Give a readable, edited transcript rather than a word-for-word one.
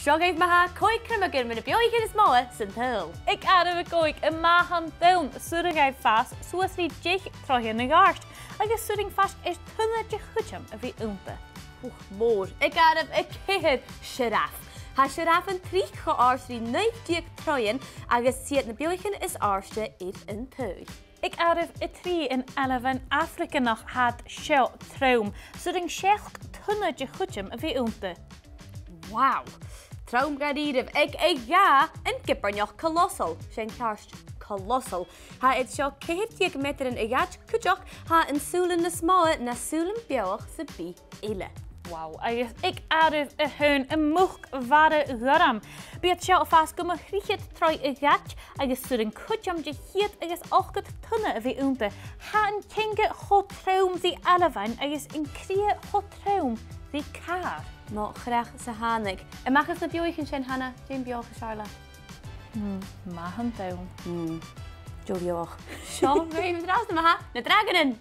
Seo gaibh maithe Còig Criomagan na Beathaichean Nas Motha san t-Saoghal. Ik araf y goig y mahan dawn sŵr gaif fas sŵas ni dich trohi yn y garst. Agus sŵring fas tunna dich chwtjam y fi ympe. Mór. Ik araf y ceir siraf. Ha siraf yn trich go ársrí 90 troien agus siad na Beathaichean is áste iad yn tŵ. Ik araf y tri in elfen Afrika nog had seo traum. Sŵring siech tunna dich chwtjam y fi ympe. Wow. Traum gadirif. Ik ga yn gibarnioch colossal. Sien karst colossal. Ha het seo 40 meter in gad cwjoch ha yn sŵlen Nas Motha na sŵlen beoch sy bi eile. Wow, agus ik araf y hwn y mwch fara gwaram. Bydd seo o fas gwm o chrichyd troi y gach agus sŵr yn cwtjam dy hyd agus ochgyd tunna y fi ympe. Ha yn tinga cho traum di alafan agus yn cria cho traum di car. No, graag sa hanig. En mag het na Beathaichean sin Hanna, Jane Beoch Charla? Mahan dawn. Joe Beoch. Seo, we even draast na dragenin.